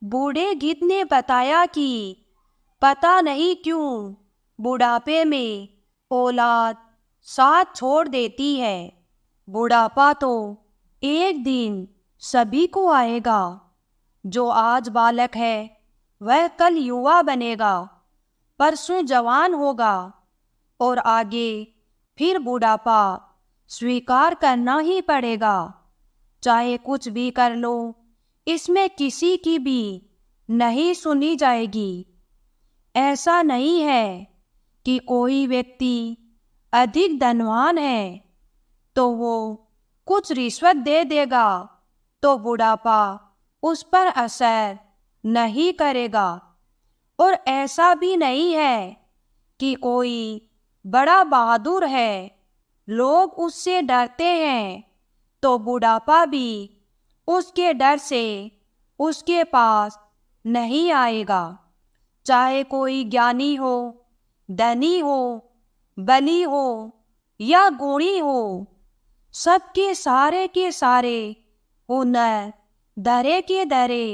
बूढ़े गिद्ध ने बताया कि पता नहीं क्यों बुढ़ापे में औलाद साथ छोड़ देती है। बुढ़ापा तो एक दिन सभी को आएगा। जो आज बालक है वह कल युवा बनेगा, परसों जवान होगा और आगे फिर बुढ़ापा स्वीकार करना ही पड़ेगा। चाहे कुछ भी कर लो, इसमें किसी की भी नहीं सुनी जाएगी। ऐसा नहीं है कि कोई व्यक्ति अधिक धनवान है तो वो कुछ रिश्वत दे देगा तो बुढ़ापा उस पर असर नहीं करेगा। और ऐसा भी नहीं है कि कोई बड़ा बहादुर है, लोग उससे डरते हैं तो बुढ़ापा भी उसके डर से उसके पास नहीं आएगा। चाहे कोई ज्ञानी हो, धनी हो, बली हो या गुणी हो, सबके सारे के सारे हुनर धरे के धरे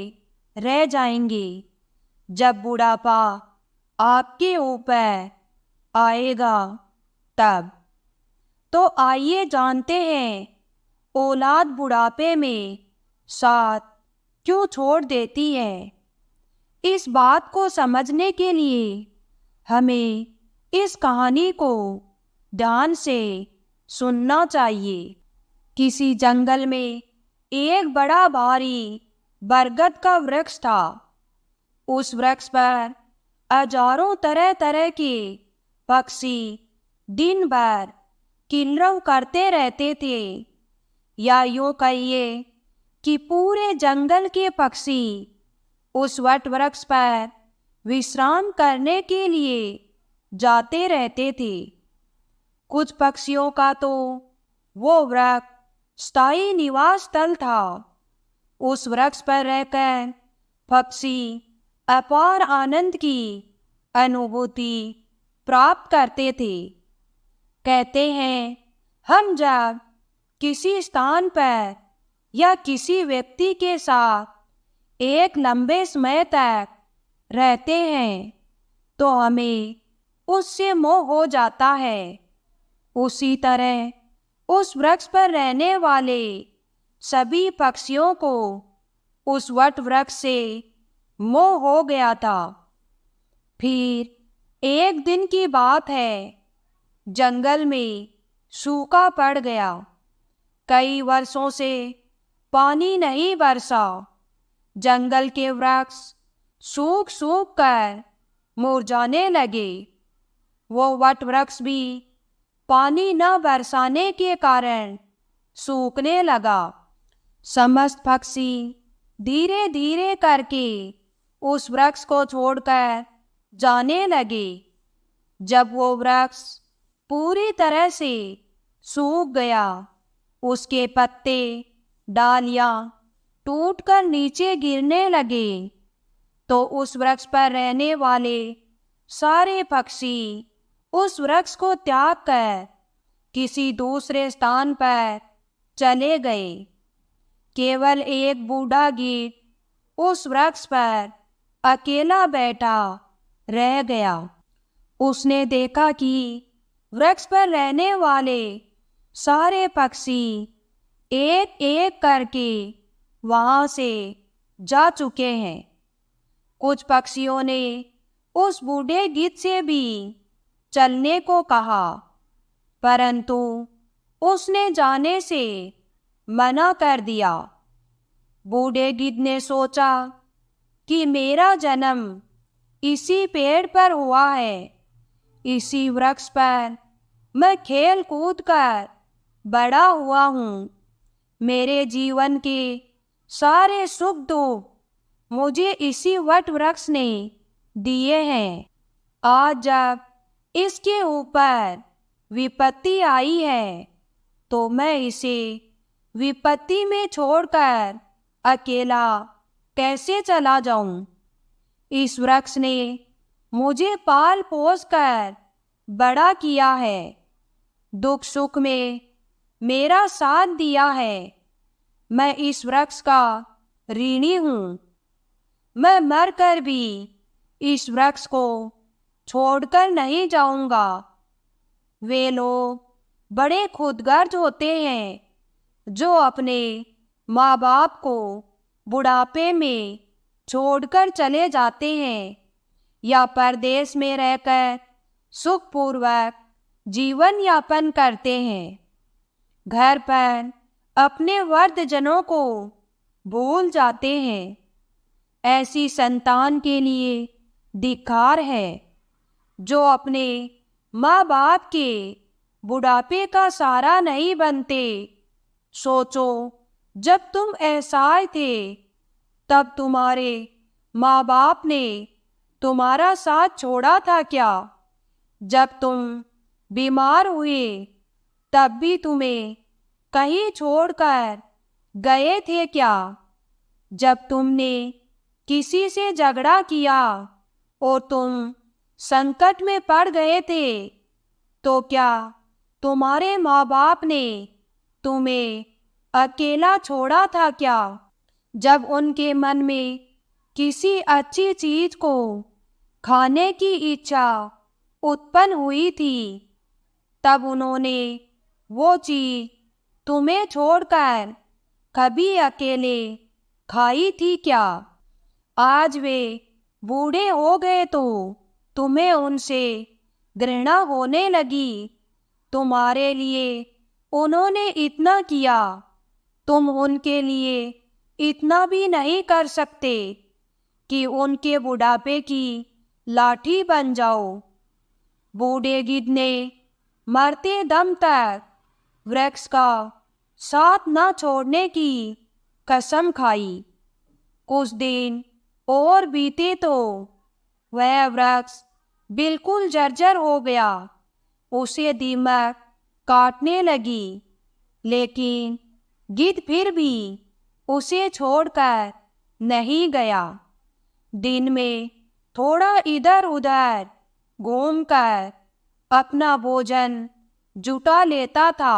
रह जाएंगे जब बुढ़ापा आपके ऊपर आएगा तब। तो आइए जानते हैं औलाद बुढ़ापे में साथ क्यों छोड़ देती है। इस बात को समझने के लिए हमें इस कहानी को ध्यान से सुनना चाहिए। किसी जंगल में एक बड़ा भारी बरगद का वृक्ष था। उस वृक्ष पर हजारों तरह तरह के पक्षी दिन भर किलरव करते रहते थे, या यूं कहिए कि पूरे जंगल के पक्षी उस वट वृक्ष पर विश्राम करने के लिए जाते रहते थे। कुछ पक्षियों का तो वो वृक्ष स्थायी निवास स्थल था। उस वृक्ष पर रहकर पक्षी अपार आनंद की अनुभूति प्राप्त करते थे। कहते हैं, हम जब किसी स्थान पर या किसी व्यक्ति के साथ एक लंबे समय तक रहते हैं तो हमें उससे मोह हो जाता है। उसी तरह उस वृक्ष पर रहने वाले सभी पक्षियों को उस वट वृक्ष से मोह हो गया था। फिर एक दिन की बात है, जंगल में सूखा पड़ गया। कई वर्षों से पानी नहीं बरसा। जंगल के वृक्ष सूख सूख कर मुरझाने लगे। वो वट वृक्ष भी पानी न बरसाने के कारण सूखने लगा। समस्त पक्षी धीरे धीरे करके उस वृक्ष को छोड़कर जाने लगे। जब वो वृक्ष पूरी तरह से सूख गया, उसके पत्ते डालियां टूटकर नीचे गिरने लगे, तो उस वृक्ष पर रहने वाले सारे पक्षी उस वृक्ष को त्याग कर किसी दूसरे स्थान पर चले गए। केवल एक बूढ़ा गिद्ध उस वृक्ष पर अकेला बैठा रह गया। उसने देखा कि वृक्ष पर रहने वाले सारे पक्षी एक एक करके वहां से जा चुके हैं। कुछ पक्षियों ने उस बूढ़े गिद्ध से भी चलने को कहा, परंतु उसने जाने से मना कर दिया। बूढ़े गिद्ध ने सोचा कि मेरा जन्म इसी पेड़ पर हुआ है, इसी वृक्ष पर मैं खेल कूद कर बड़ा हुआ हूँ। मेरे जीवन के सारे सुख दुख मुझे इसी वट वृक्ष ने दिए हैं। आज जब इसके ऊपर विपत्ति आई है तो मैं इसे विपत्ति में छोड़कर अकेला कैसे चला जाऊं। इस वृक्ष ने मुझे पाल पोस कर बड़ा किया है, दुख सुख में मेरा साथ दिया है। मैं इस वृक्ष का ऋणी हूँ। मैं मर कर भी इस वृक्ष को छोड़कर नहीं जाऊंगा। वे लोग बड़े खुदगर्ज होते हैं जो अपने माँ बाप को बुढ़ापे में छोड़कर चले जाते हैं या परदेश में रहकर सुखपूर्वक जीवन यापन करते हैं। घर पर अपने वृद्धजनों को भूल जाते हैं। ऐसी संतान के लिए धिक्कार है जो अपने माँ बाप के बुढ़ापे का सहारा नहीं बनते। सोचो, जब तुम असहाय थे तब तुम्हारे माँ बाप ने तुम्हारा साथ छोड़ा था क्या? जब तुम बीमार हुए तब भी तुम्हें कहीं छोड़कर गए थे क्या? जब तुमने किसी से झगड़ा किया और तुम संकट में पड़ गए थे तो क्या तुम्हारे माँ बाप ने तुम्हें अकेला छोड़ा था क्या? जब उनके मन में किसी अच्छी चीज को खाने की इच्छा उत्पन्न हुई थी तब उन्होंने वो चीज तुम्हें छोड़कर कभी अकेले खाई थी क्या? आज वे बूढ़े हो गए तो तुम्हें उनसे घृणा होने लगी। तुम्हारे लिए उन्होंने इतना किया, तुम उनके लिए इतना भी नहीं कर सकते कि उनके बुढ़ापे की लाठी बन जाओ। बूढ़े गिद्ध ने मरते दम तक वृक्ष का साथ न छोड़ने की कसम खाई। कुछ दिन और बीते तो वह वृक्ष बिल्कुल जर्जर हो गया। उसे दीमक काटने लगी, लेकिन गिद्ध फिर भी उसे छोड़कर नहीं गया। दिन में थोड़ा इधर उधर घूमकर अपना भोजन जुटा लेता था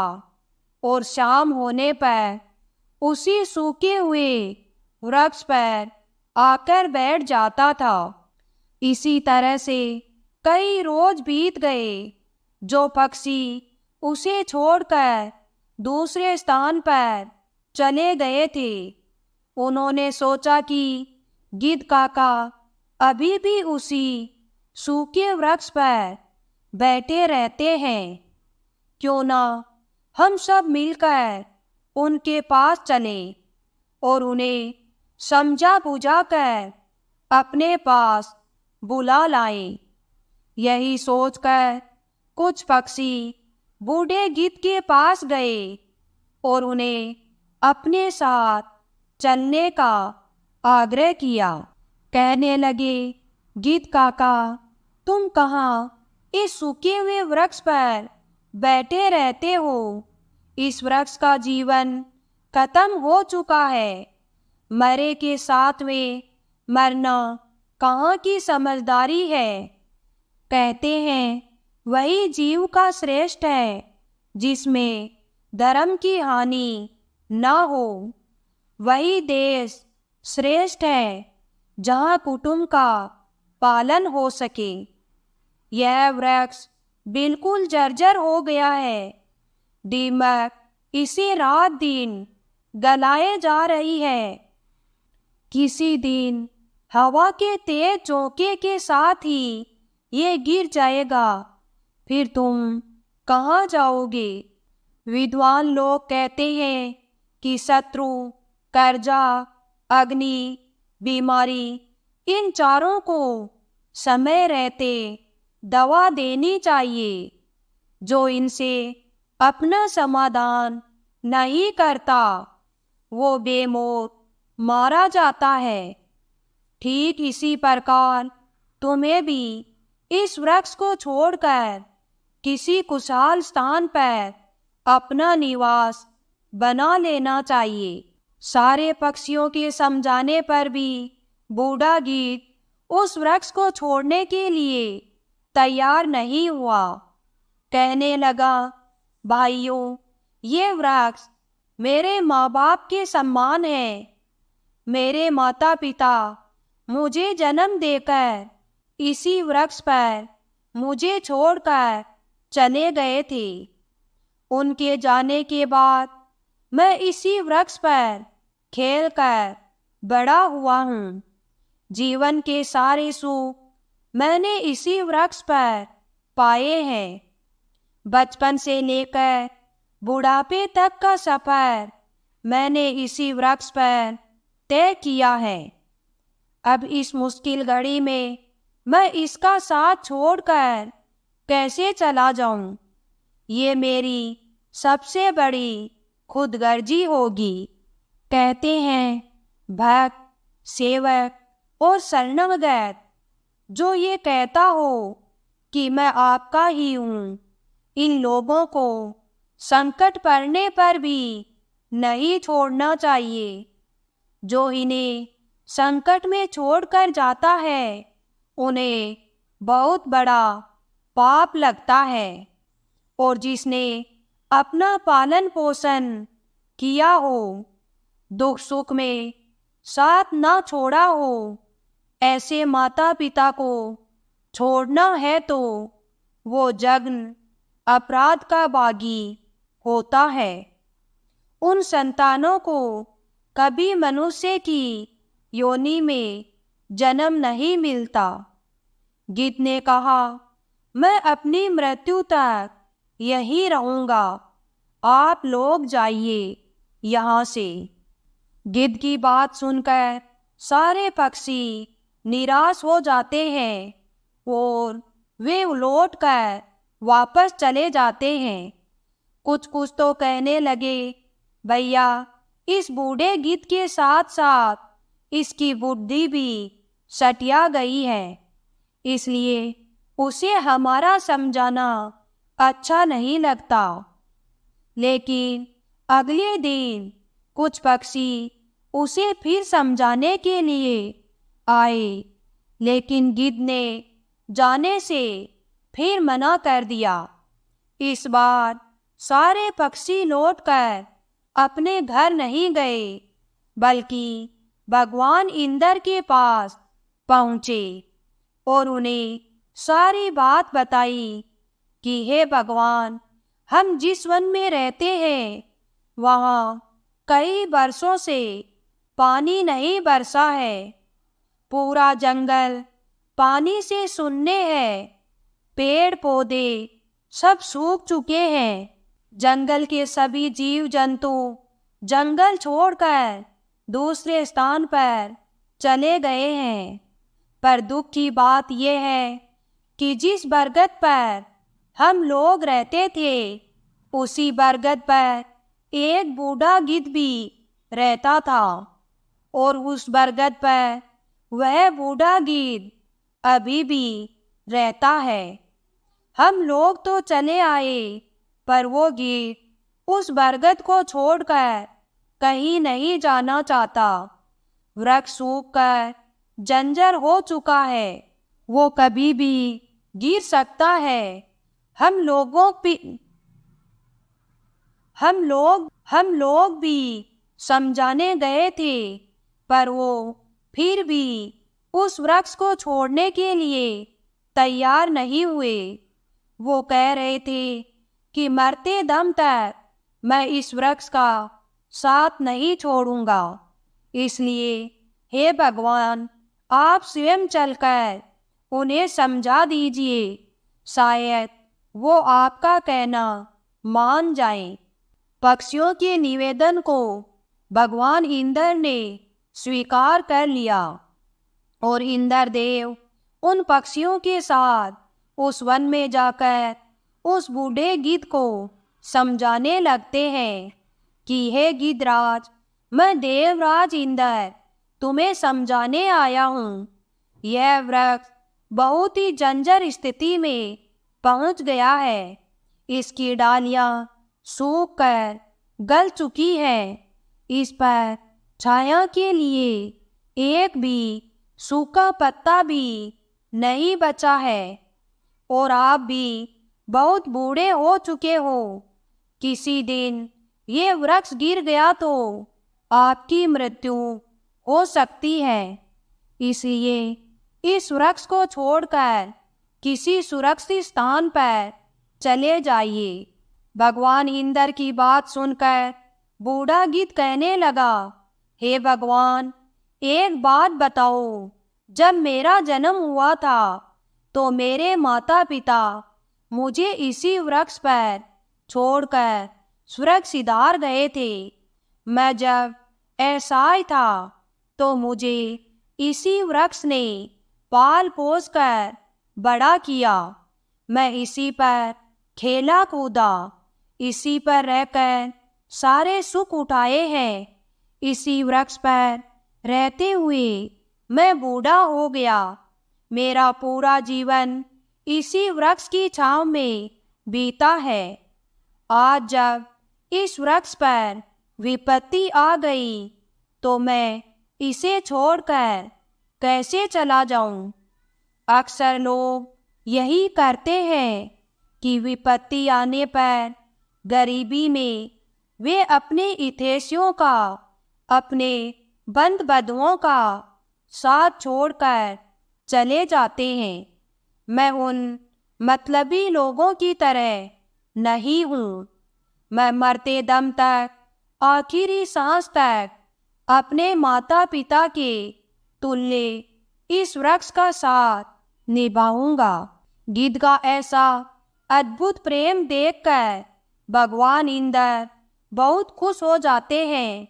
और शाम होने पर उसी सूखे हुए वृक्ष पर आकर बैठ जाता था। इसी तरह से कई रोज बीत गए। जो पक्षी उसे छोड़कर दूसरे स्थान पर चले गए थे, उन्होंने सोचा कि गिद्ध काका अभी भी उसी सूखे वृक्ष पर बैठे रहते हैं। क्यों ना हम सब मिलकर उनके पास चले और उन्हें समझा बुझा कर अपने पास बुला लाएं। यही सोचकर कुछ पक्षी बूढ़े गिद्ध के पास गए और उन्हें अपने साथ चलने का आग्रह किया। कहने लगे, गिद्ध काका, तुम कहाँ इस सूखे हुए वृक्ष पर बैठे रहते हो? इस वृक्ष का जीवन खत्म हो चुका है। मरे के साथ में मरना कहाँ की समझदारी है? कहते हैं वही जीव का श्रेष्ठ है जिसमें धर्म की हानि न हो। वही देश श्रेष्ठ है जहाँ कुटुंब का पालन हो सके। यह वृक्ष बिल्कुल जर्जर हो गया है। दीमक इसी रात दिन गलाए जा रही है। किसी दिन हवा के तेज झोंके के साथ ही ये गिर जाएगा। फिर तुम कहाँ जाओगे? विद्वान लोग कहते हैं कि शत्रु, कर्जा, अग्नि, बीमारी, इन चारों को समय रहते दवा देनी चाहिए। जो इनसे अपना समाधान नहीं करता वो बेमौत मारा जाता है। ठीक इसी प्रकार तुम्हें भी इस वृक्ष को छोड़कर किसी खुशहाल स्थान पर अपना निवास बना लेना चाहिए। सारे पक्षियों के समझाने पर भी बूढ़ा गिद्ध उस वृक्ष को छोड़ने के लिए तैयार नहीं हुआ। कहने लगा, भाइयों, ये वृक्ष मेरे माँ बाप के समान है। मेरे माता पिता मुझे जन्म देकर इसी वृक्ष पर मुझे छोड़कर चले गए थे। उनके जाने के बाद मैं इसी वृक्ष पर खेलकर बड़ा हुआ हूँ। जीवन के सारे सुख मैंने इसी वृक्ष पर पाए हैं। बचपन से लेकर बुढ़ापे तक का सफर मैंने इसी वृक्ष पर तय किया है। अब इस मुश्किल घड़ी में मैं इसका साथ छोड़कर कैसे चला जाऊं? ये मेरी सबसे बड़ी खुदगर्जी होगी। कहते हैं भक्त, सेवक और शरणागत, जो ये कहता हो कि मैं आपका ही हूँ, इन लोगों को संकट पड़ने पर भी नहीं छोड़ना चाहिए। जो इन्हें संकट में छोड़कर जाता है उन्हें बहुत बड़ा पाप लगता है। और जिसने अपना पालन पोषण किया हो, दुख सुख में साथ ना छोड़ा हो, ऐसे माता पिता को छोड़ना है तो वो जघन्य अपराध का बागी होता है। उन संतानों को कभी मनुष्य की योनि में जन्म नहीं मिलता। गिद्ध ने कहा, मैं अपनी मृत्यु तक यहीं रहूंगा, आप लोग जाइए यहाँ से। गिद्ध की बात सुनकर सारे पक्षी निराश हो जाते हैं और वे लौटकर वापस चले जाते हैं। कुछ कुछ तो कहने लगे, भैया इस बूढ़े गिद्ध के साथ साथ इसकी बुद्धि भी सटिया गई है, इसलिए उसे हमारा समझाना अच्छा नहीं लगता। लेकिन अगले दिन कुछ पक्षी उसे फिर समझाने के लिए आए, लेकिन गिद्ध ने जाने से फिर मना कर दिया। इस बार सारे पक्षी लौटकर अपने घर नहीं गए, बल्कि भगवान इंद्र के पास पहुँचे और उन्हें सारी बात बताई कि हे भगवान, हम जिस वन में रहते हैं वहाँ कई वर्षों से पानी नहीं बरसा है। पूरा जंगल पानी से सुन्ने हैं, पेड़ पौधे सब सूख चुके हैं। जंगल के सभी जीव जंतु जंगल छोड़कर दूसरे स्थान पर चले गए हैं। पर दुख की बात यह है कि जिस बरगद पर हम लोग रहते थे, उसी बरगद पर एक बूढ़ा गिद्ध भी रहता था और उस बरगद पर वह बूढ़ा गिद्ध अभी भी रहता है। हम लोग तो चले आए, पर वो गिद्ध उस बरगद को छोड़कर कहीं नहीं जाना चाहता। वृक्ष सूखकर जंजर हो चुका है, वो कभी भी गिर सकता है। हम लोग भी समझाने गए थे, पर वो फिर भी उस वृक्ष को छोड़ने के लिए तैयार नहीं हुए। वो कह रहे थे कि मरते दम तक मैं इस वृक्ष का साथ नहीं छोड़ूंगा। इसलिए हे भगवान, आप स्वयं चलकर उन्हें समझा दीजिए, शायद वो आपका कहना मान जाएं। पक्षियों के निवेदन को भगवान इंद्र ने स्वीकार कर लिया और इंद्रदेव उन पक्षियों के साथ उस वन में जाकर उस बूढ़े गिद्ध को समझाने लगते हैं कि हे गिद्धराज, मैं देवराज इंद्र तुम्हें समझाने आया हूँ। यह वृक्ष बहुत ही जर्जर स्थिति में पहुँच गया है। इसकी डालियाँ सूख कर गल चुकी हैं। इस पर छाया के लिए एक भी सूखा पत्ता भी नहीं बचा है और आप भी बहुत बूढ़े हो चुके हो। किसी दिन ये वृक्ष गिर गया तो आपकी मृत्यु हो सकती है। इसलिए इस वृक्ष को छोड़कर किसी सुरक्षित स्थान पर चले जाइए। भगवान इंद्र की बात सुनकर बूढ़ा गिद्ध कहने लगा, हे भगवान, एक बात बताओ, जब मेरा जन्म हुआ था तो मेरे माता पिता मुझे इसी वृक्ष पर छोड़कर स्वर्ग सिधार गए थे। मैं जब ऐसा था तो मुझे इसी वृक्ष ने पाल पोस कर बड़ा किया। मैं इसी पर खेला कूदा, इसी पर रहकर सारे सुख उठाए हैं। इसी वृक्ष पर रहते हुए मैं बूढ़ा हो गया। मेरा पूरा जीवन इसी वृक्ष की छांव में बीता है। आज जब इस वृक्ष पर विपत्ति आ गई तो मैं इसे छोड़कर कैसे चला जाऊं? अक्सर लोग यही करते हैं कि विपत्ति आने पर गरीबी में वे अपने हितैषियों का, अपने बंद बंधुओं का साथ छोड़कर चले जाते हैं। मैं उन मतलबी लोगों की तरह नहीं हूँ। मैं मरते दम तक, आखिरी सांस तक अपने माता पिता के तुल्य इस वृक्ष का साथ निभाऊंगा। गिद्ध का ऐसा अद्भुत प्रेम देखकर भगवान इंद्र बहुत खुश हो जाते हैं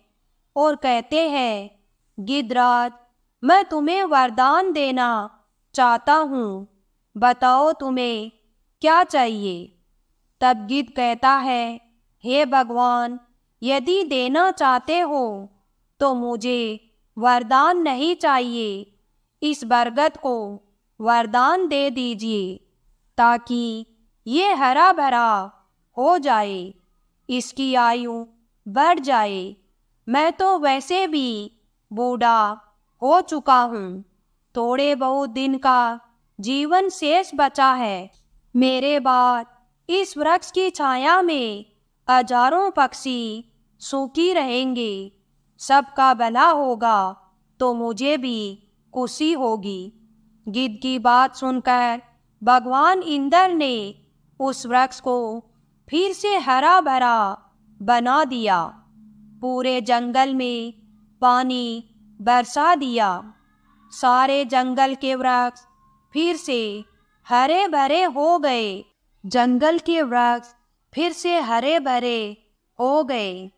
और कहते हैं, गिद्धराज, मैं तुम्हें वरदान देना चाहता हूँ, बताओ तुम्हें क्या चाहिए। तब गिद्ध कहता है, हे भगवान, यदि देना चाहते हो तो मुझे वरदान नहीं चाहिए, इस बरगद को वरदान दे दीजिए ताकि ये हरा भरा हो जाए, इसकी आयु बढ़ जाए। मैं तो वैसे भी बूढ़ा हो चुका हूँ, थोड़े बहुत दिन का जीवन शेष बचा है। मेरे बाद इस वृक्ष की छाया में हजारों पक्षी सूखी रहेंगे। सबका भला होगा तो मुझे भी खुशी होगी। गिद्ध की बात सुनकर भगवान इंद्र ने उस वृक्ष को फिर से हरा भरा बना दिया। पूरे जंगल में पानी बरसा दिया। सारे जंगल के वृक्ष फिर से हरे भरे हो गए। जंगल के वृक्ष फिर से हरे भरे हो गए।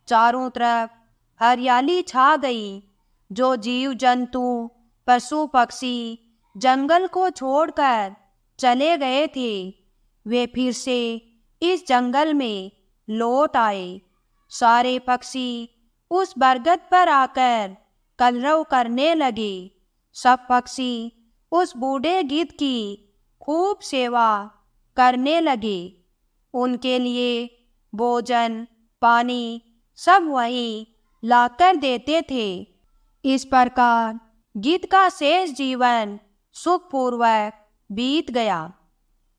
चारों तरफ हरियाली छा गई। जो जीव जंतु, पशु पक्षी जंगल को छोड़कर चले गए थे, वे फिर से इस जंगल में लौट आए। सारे पक्षी उस बरगद पर आकर कलरव करने लगे। सब पक्षी उस बूढ़े गिद्ध की खूब सेवा करने लगे। उनके लिए भोजन, पानी सब वही लाकर देते थे। इस प्रकार गिद्ध का शेष जीवन सुखपूर्वक बीत गया।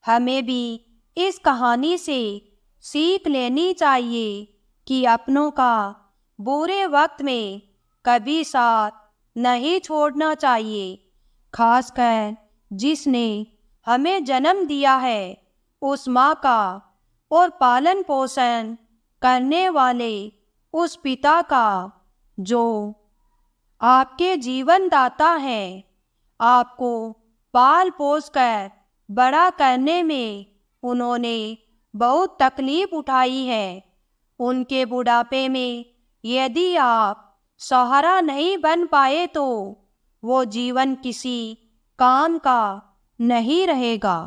हमें भी इस कहानी से सीख लेनी चाहिए कि अपनों का बुरे वक्त में कभी साथ नहीं छोड़ना चाहिए। खासकर जिसने हमें जन्म दिया है, उस माँ का, और पालन पोषण करने वाले उस पिता का, जो आपके जीवन दाता हैं। आपको पाल पोस कर बड़ा करने में उन्होंने बहुत तकलीफ उठाई है। उनके बुढ़ापे में यदि आप सहारा नहीं बन पाए तो वो जीवन किसी काम का नहीं रहेगा।